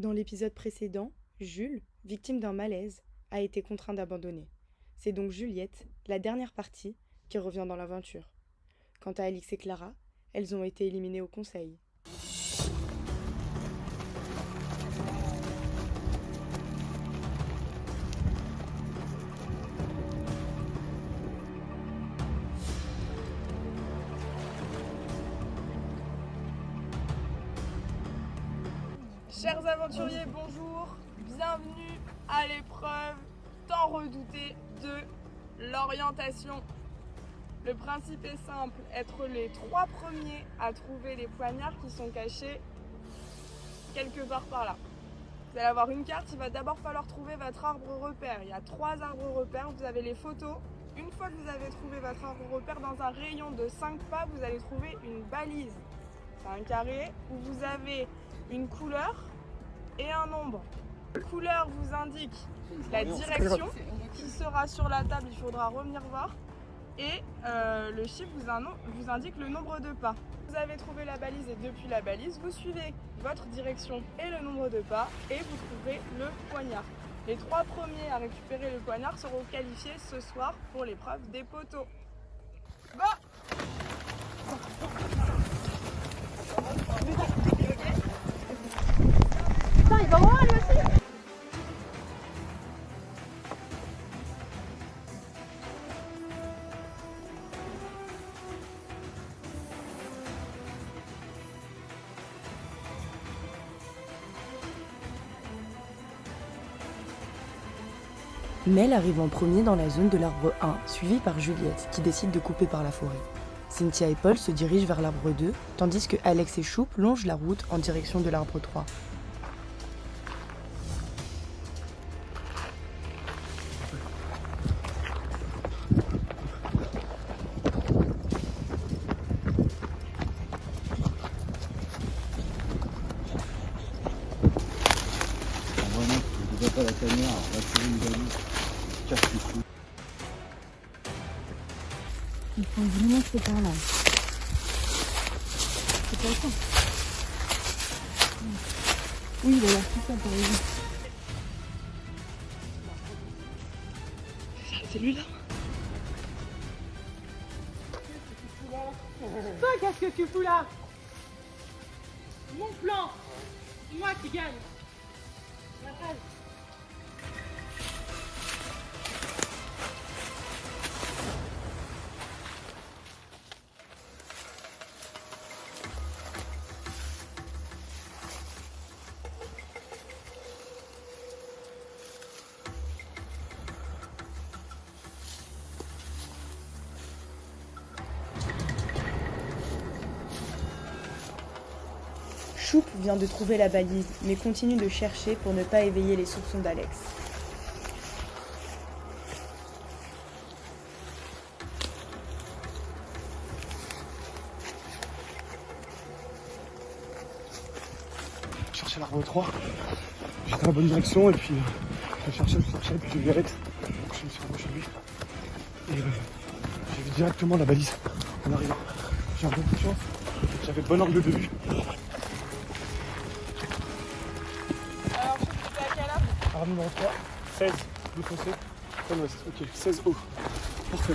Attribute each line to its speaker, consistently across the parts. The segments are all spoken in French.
Speaker 1: Dans l'épisode précédent, Jules, victime d'un malaise, a été contraint d'abandonner. C'est donc Juliette, la dernière partie, qui revient dans l'aventure. Quant à Alix et Clara, elles ont été éliminées au conseil.
Speaker 2: Chers aventuriers, bonjour, bienvenue à l'épreuve tant redoutée de l'orientation. Le principe est simple, être les 3 premiers à trouver les poignards qui sont cachés quelque part par là. Vous allez avoir une carte, il va d'abord falloir trouver votre arbre repère. Il y a 3 arbres repères, vous avez les photos. Une fois que vous avez trouvé votre arbre repère, dans un rayon de 5 pas, vous allez trouver une balise. C'est un carré où vous avez une couleur et un nombre. La couleur vous indique la direction qui sera sur la table, il faudra revenir voir. Et le chiffre vous indique le nombre de pas. Vous avez trouvé la balise et depuis la balise, vous suivez votre direction et le nombre de pas et vous trouverez le poignard. Les 3 premiers à récupérer le poignard seront qualifiés ce soir pour l'épreuve des poteaux. Bon.
Speaker 3: Putain, il va voir lui aussi.
Speaker 1: Mel arrive en premier dans la zone de l'arbre 1, suivie par Juliette, qui décide de couper par la forêt. Cynthia et Paul se dirigent vers l'arbre 2, tandis que Alex et Choupe longent la route en direction de l'arbre 3.
Speaker 4: Vraiment, je ne vois pas la caméra, on va trouver une balise, casse les couilles.
Speaker 3: Il faut vraiment que c'est par là. C'est pas ça. Oui, il a l'air tout ça par exemple.
Speaker 2: C'est lui là.
Speaker 5: Toi, qu'est-ce que tu fous là? Mon plan, c'est moi qui gagne. La phase.
Speaker 1: Choupe vient de trouver la balise, mais continue de chercher pour ne pas éveiller les soupçons d'Alex.
Speaker 4: Je cherchais l'arbre 3, j'étais dans la bonne direction et puis je cherchais, puis j'ai vu Alex, donc je me suis rapproché de lui. Et j'ai vu directement la balise en arrivant. J'ai un bon coup de chance, j'avais le bon angle de vue.
Speaker 2: Alors, je suis à quelle heure?
Speaker 4: Arbre numéro 3, 16, bleu foncé, plein ouest, ok, 16 haut. Parfait.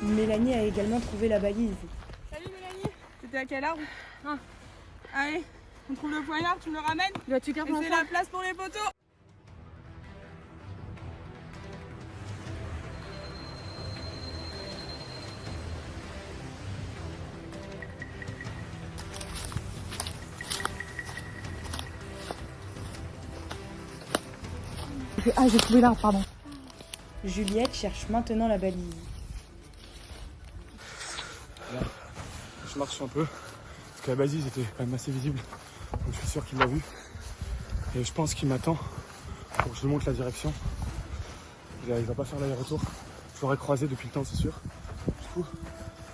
Speaker 1: Mélanie a également trouvé la balise.
Speaker 2: Salut Mélanie. C'était à quelle heure? Allez, on trouve le poignard, tu me le ramènes?
Speaker 3: Dois-tu
Speaker 2: Et
Speaker 3: garder
Speaker 2: c'est la place pour les poteaux.
Speaker 3: Ah, j'ai trouvé l'arbre, pardon.
Speaker 1: Juliette cherche maintenant la balise.
Speaker 4: Là, je marche un peu, parce que la balise était quand même assez visible, donc je suis sûr qu'il l'a vu. Et je pense qu'il m'attend pour que je lui montre la direction. Il va pas faire l'aller-retour, je l'aurais croisé depuis le temps, c'est sûr. Du coup,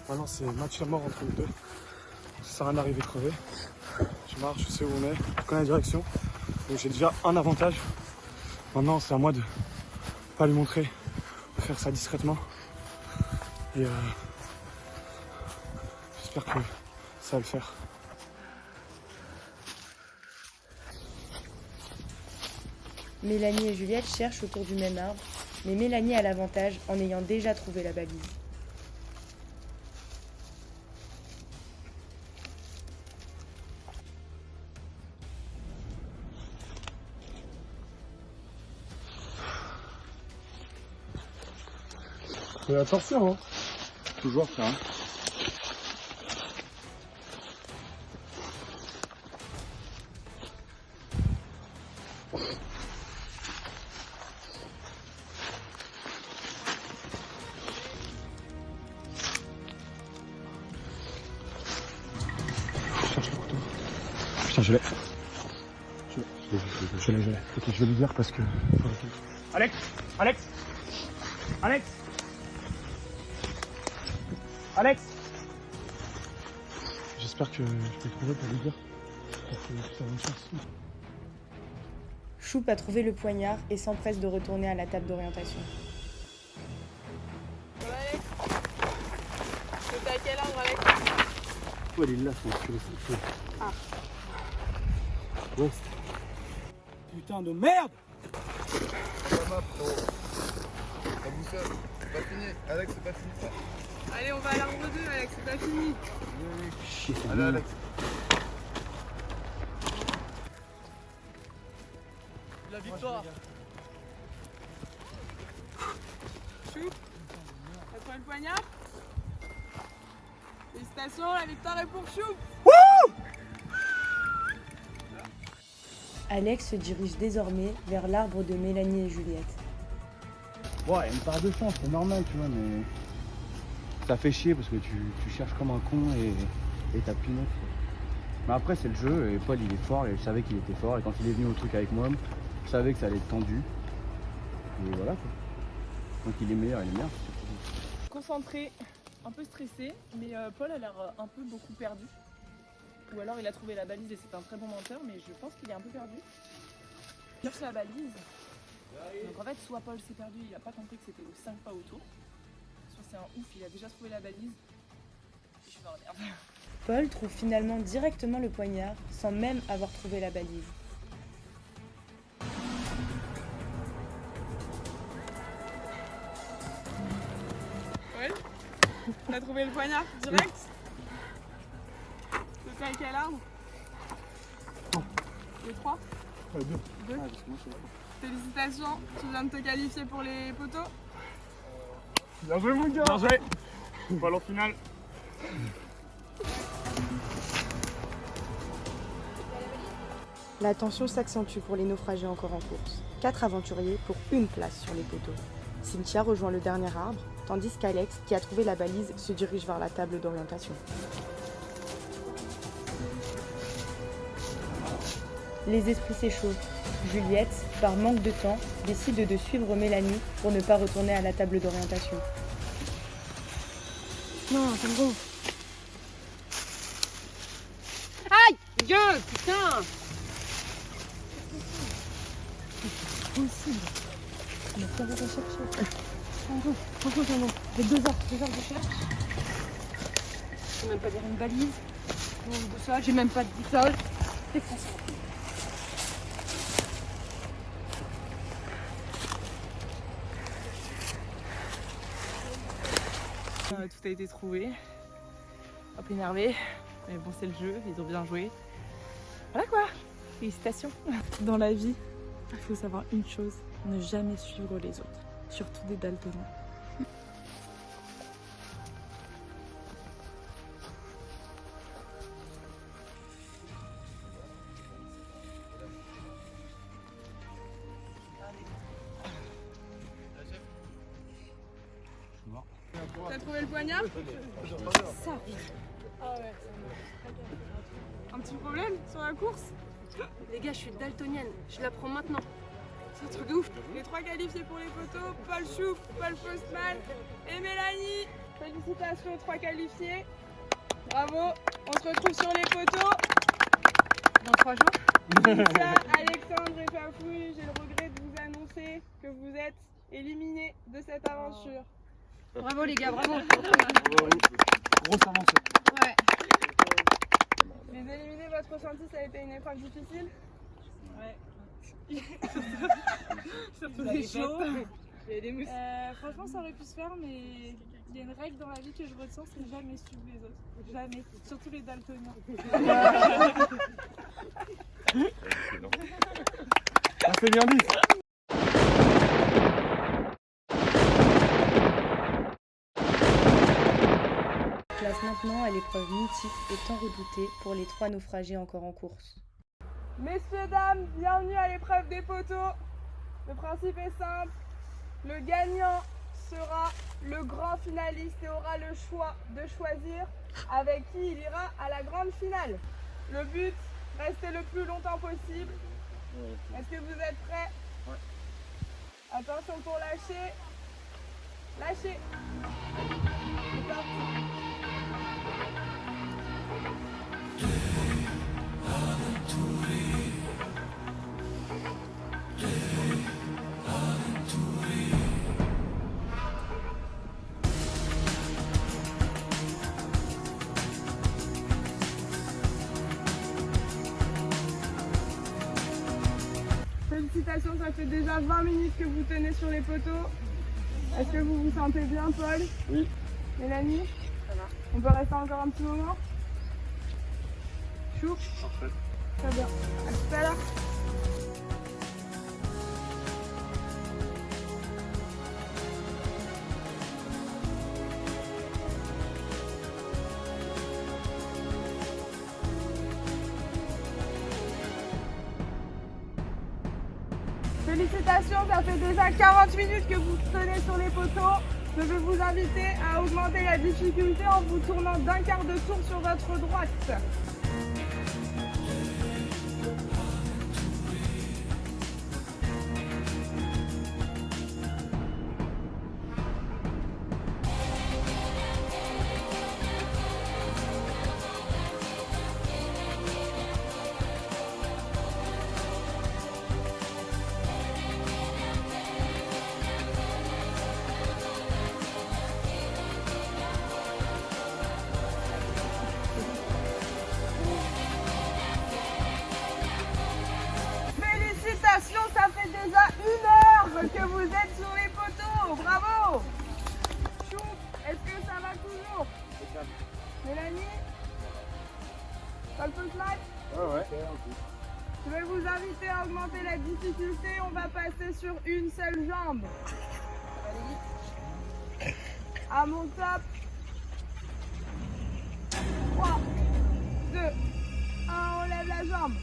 Speaker 4: maintenant c'est match à mort entre les deux. Ça sert à rien d'arriver crevé. Je marche, je sais où on est, je connais la direction, donc j'ai déjà un avantage. Maintenant c'est à moi de pas lui montrer, de faire ça discrètement. Et j'espère que ça va le faire.
Speaker 1: Mélanie et Juliette cherchent autour du même arbre, mais Mélanie a l'avantage en ayant déjà trouvé la balise.
Speaker 4: Fais attention, hein.
Speaker 6: Toujours ça. Hein.
Speaker 4: Je cherche le couteau. Putain, je l'ai. Je l'ai. Ok, je vais lui dire parce que... Alex, j'espère que je peux trouver pour lui dire. Parce que ça va me faire signe.
Speaker 1: Choup a trouvé le poignard et s'empresse de retourner à la table d'orientation.
Speaker 2: Bon, Alex, c'était à quel arbre, Alex?
Speaker 6: Ouais, il est là, c'est le
Speaker 2: Ah.
Speaker 6: Ouais.
Speaker 5: Putain de merde!
Speaker 7: La boussole, c'est pas fini. Alex, c'est pas fini ça.
Speaker 2: Allez, on va à l'arbre 2, Alex, c'est pas fini.
Speaker 6: Chier, c'est
Speaker 7: Allez,
Speaker 6: bon.
Speaker 7: Alex.
Speaker 5: La victoire!
Speaker 2: Chou, t'as trouvé le poignard? Félicitations, la victoire est pour Chou.
Speaker 1: Alex se dirige désormais vers l'arbre de Mélanie et Juliette.
Speaker 6: Ouais, il y a une part de chance, c'est normal, tu vois, mais ça fait chier parce que tu cherches comme un con et t'as plus neuf. Mais après, c'est le jeu et Paul, il est fort et je savais qu'il était fort. Et quand il est venu au truc avec moi, je savais que ça allait être tendu. Et voilà quoi. Donc il est meilleur,
Speaker 2: Concentré, un peu stressé, mais Paul a l'air un peu beaucoup perdu. Ou alors il a trouvé la balise et c'est un très bon menteur, mais je pense qu'il est un peu perdu. Il cherche la balise. Donc en fait, soit Paul s'est perdu, il n'a pas compris que c'était aux 5 pas autour. Soit c'est un ouf, il a déjà trouvé la balise. Je suis dans la merde.
Speaker 1: Paul trouve finalement directement le poignard sans même avoir trouvé la balise.
Speaker 2: Paul, t'as trouvé le poignard direct? C'était à quel arbre? Le 3? Deux. Félicitations, tu viens de te qualifier pour les poteaux.
Speaker 4: Bien joué, mon gars. Bien joué. Ballon final.
Speaker 1: La tension s'accentue pour les naufragés encore en course. 4 aventuriers pour une place sur les poteaux. Cynthia rejoint le dernier arbre, tandis qu'Alex, qui a trouvé la balise, se dirige vers la table d'orientation. Les esprits s'échauffent. Juliette, par manque de temps, décide de suivre Mélanie pour ne pas retourner à la table d'orientation.
Speaker 3: Non, c'est bon.
Speaker 5: Dieu, putain!
Speaker 3: Possible. Mais ça va rechercher. Franchement, c'est bon. J'ai 2 heures de recherche.
Speaker 5: Je peux même pas dire une balise. Non, de ça, j'ai même pas de boussole. C'est français.
Speaker 2: Tout a été trouvé. Un peu énervé, mais bon, c'est le jeu, ils ont bien joué. Voilà quoi, félicitations.
Speaker 8: Dans la vie, il faut savoir une chose, ne jamais suivre les autres, surtout des daltoniens.
Speaker 2: T'as trouvé le poignard?
Speaker 3: Ça.
Speaker 2: Ah ouais. Un petit problème sur la course?
Speaker 3: Les gars, je suis daltonienne. Je la prends maintenant. C'est un truc de ouf.
Speaker 2: Les 3 qualifiés pour les poteaux, Paul Chouf, Paul Faustman et Mélanie. Félicitations aux 3 qualifiés. Bravo, on se retrouve sur les poteaux.
Speaker 3: Dans 3 jours.
Speaker 2: Cynthia, Alexandre et Fafouille, j'ai le regret de vous annoncer que vous êtes éliminés de cette aventure.
Speaker 3: Bravo les gars, bravo.
Speaker 6: Grosse avancée.
Speaker 3: Ouais.
Speaker 2: Les éliminer, votre ressenti, ça a été une épreuve difficile?
Speaker 8: Ouais, Surtout les chauds.
Speaker 3: Et les mousses.
Speaker 8: Franchement, ça aurait pu se faire, mais il y a une règle dans la vie que je retiens, c'est jamais suivre les autres. Jamais. Surtout les daltoniens.
Speaker 4: On fait bien 10.
Speaker 1: Place maintenant à l'épreuve mythique et tant redoutée pour les 3 naufragés encore en course.
Speaker 2: Messieurs, dames, bienvenue à l'épreuve des poteaux. Le principe est simple. Le gagnant sera le grand finaliste et aura le choix de choisir avec qui il ira à la grande finale. Le but, rester le plus longtemps possible. Est-ce que vous êtes prêts?
Speaker 6: Ouais.
Speaker 2: Attention pour lâcher. Lâchez. C'est parti. Félicitations, ça fait déjà 20 minutes que vous tenez sur les poteaux. Est-ce que vous vous sentez bien, Paul?
Speaker 4: Oui.
Speaker 2: Mélanie? Ça va. On peut rester encore un petit moment? Chou?
Speaker 4: Parfait.
Speaker 2: Très bien. À tout à l'heure. Félicitations, ça fait déjà 40 minutes que vous tenez sur les poteaux. Je vais vous inviter à augmenter la difficulté en vous tournant d'un quart de tour sur votre droite. Félicitations, ça fait déjà 1 heure que vous êtes sur les poteaux. Bravo. Chou, est-ce que ça va toujours? Mélanie? Ça peut se mettre?
Speaker 6: Ouais.
Speaker 2: Je vais vous inviter à augmenter la difficulté. On va passer sur une seule jambe. À mon top. 3, 2, 1, on lève la jambe.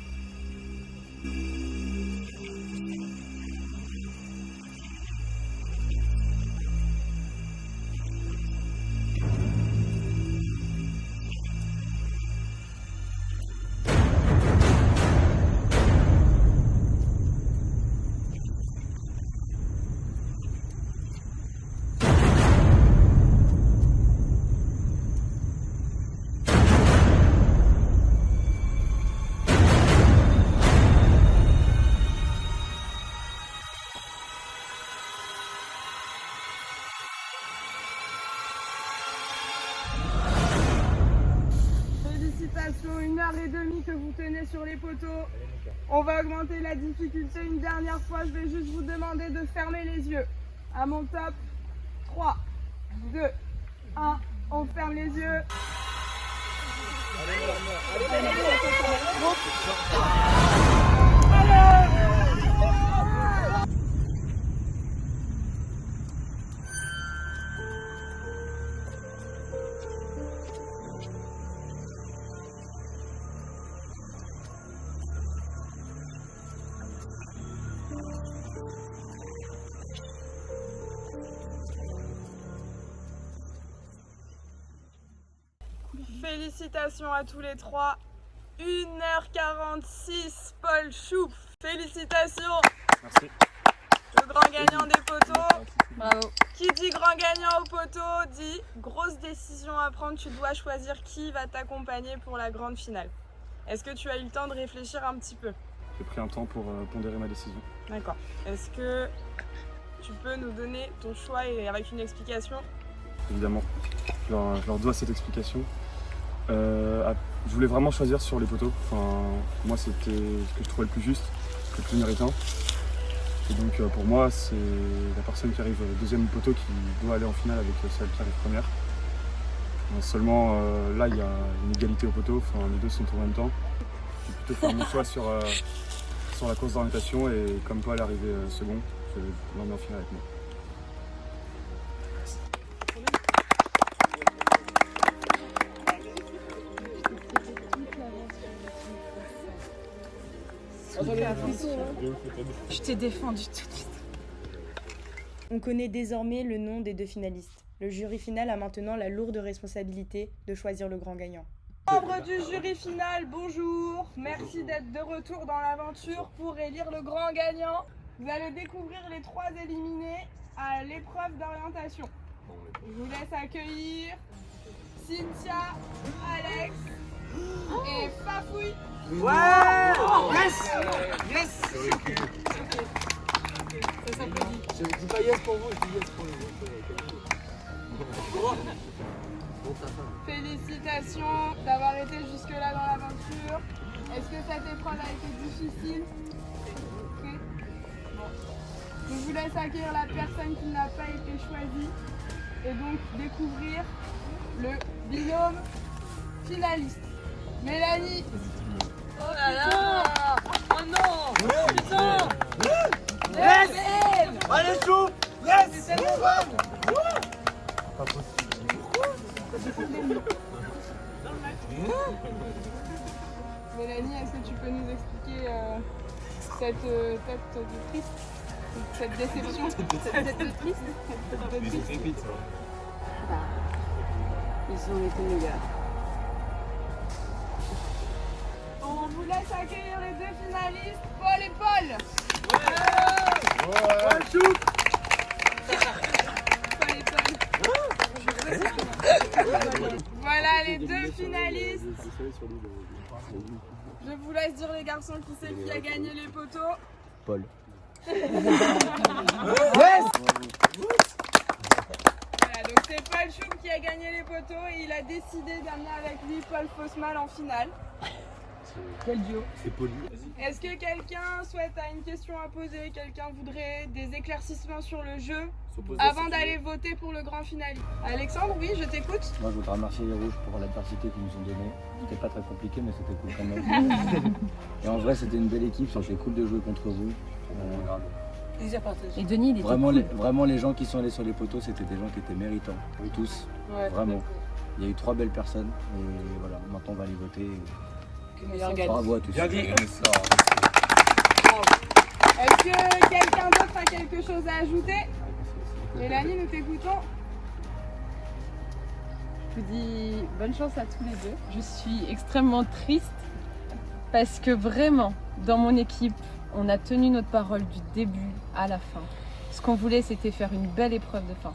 Speaker 2: Félicitations, 1h30 que vous tenez sur les poteaux. On va augmenter la difficulté une dernière fois. Je vais juste vous demander de fermer les yeux. À mon top, 3, 2, 1, on ferme les yeux. Félicitations à tous les 3. 1h46, Paul Chou. Félicitations.
Speaker 4: Merci.
Speaker 2: Le grand gagnant des poteaux.
Speaker 3: Bravo.
Speaker 2: Qui dit grand gagnant au poteau dit grosse décision à prendre. Tu dois choisir qui va t'accompagner pour la grande finale. Est-ce que tu as eu le temps de réfléchir un petit peu?
Speaker 4: J'ai pris un temps pour pondérer ma décision.
Speaker 2: D'accord. Est-ce que tu peux nous donner ton choix et avec une explication?
Speaker 4: Évidemment, je leur dois cette explication. Je voulais vraiment choisir sur les poteaux. Enfin, moi, c'était ce que je trouvais le plus juste. le plus méritant. Et donc pour moi, c'est la personne qui arrive deuxième au poteau qui doit aller en finale avec celle qui arrive première. Seulement là, il y a une égalité au poteau, enfin, les deux sont au même temps. Je vais plutôt faire mon choix sur la course d'orientation et comme Paul est arrivé second, je l'emmène en finale avec moi.
Speaker 8: Je t'ai défendu tout de suite.
Speaker 1: On connaît désormais le nom des deux finalistes. Le jury final a maintenant la lourde responsabilité de choisir le grand gagnant.
Speaker 2: Membres du jury final, bonjour. Merci d'être de retour dans l'aventure pour élire le grand gagnant. Vous allez découvrir les 3 éliminés à l'épreuve d'orientation. Je vous laisse accueillir Cynthia, Alex et Fafouille.
Speaker 6: Ouais! Yes! Yes!
Speaker 2: Ça s'applaudit.
Speaker 6: Je dis pas yes pour vous, je dis yes pour les autres.
Speaker 2: Félicitations d'avoir été jusque-là dans l'aventure. Est-ce que cette épreuve a été difficile? Oui. Bon. Je vous laisse accueillir la personne qui n'a pas été choisie et donc découvrir le binôme finaliste. Mélanie.
Speaker 5: Oh là là! Oh non! Putain!
Speaker 6: Yes! Allez, chou! Yes!
Speaker 2: C'est tellement bon. Mélanie, est-ce que tu peux nous expliquer cette tête de triste, cette déception, cette tête de triste,
Speaker 3: Ils ont été meilleurs.
Speaker 2: On vous laisse accueillir les 2 finalistes, Paul et Paul. Paul et Paul. Voilà les 2 finalistes. Je vous laisse dire les garçons qui c'est qui a gagné les poteaux.
Speaker 6: Paul.
Speaker 2: Voilà, donc c'est Paul Choum qui a gagné les poteaux et il a décidé d'amener avec lui Paul Fosmal en finale.
Speaker 5: Quel duo!
Speaker 6: C'est poli.
Speaker 2: Est-ce que quelqu'un a une question à poser? Quelqu'un voudrait des éclaircissements sur le jeu avant d'aller voter pour le grand finale? Alexandre, oui, je t'écoute.
Speaker 6: Moi, je voudrais remercier les Rouges pour l'adversité qu'ils nous ont donnée. C'était pas très compliqué, mais c'était cool quand même. Et en vrai, c'était une belle équipe. C'était cool de jouer contre vous.
Speaker 3: Et Denis, il était
Speaker 6: Vraiment,
Speaker 3: cool.
Speaker 6: vraiment, les gens qui sont allés sur les poteaux, c'était des gens qui étaient méritants. Tous.
Speaker 2: Ouais.
Speaker 6: Vraiment. Il y a eu 3 belles personnes. Et voilà, maintenant, on va aller voter. Bravo à tous.
Speaker 2: Est-ce que quelqu'un d'autre a quelque chose à ajouter? Mélanie, nous t'écoutons.
Speaker 3: Je vous dis bonne chance à tous les deux. Je suis extrêmement triste parce que vraiment, dans mon équipe, on a tenu notre parole du début à la fin. Ce qu'on voulait, c'était faire une belle épreuve de fin.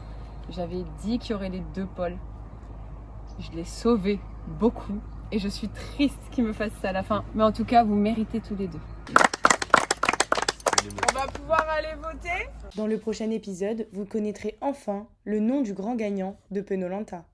Speaker 3: J'avais dit qu'il y aurait les 2 pôles. Je l'ai sauvé beaucoup et je suis triste qu'ils me fassent ça à la fin. Mais en tout cas, vous méritez tous les 2.
Speaker 2: On va pouvoir aller voter.
Speaker 1: Dans le prochain épisode, vous connaîtrez enfin le nom du grand gagnant de Penolanta.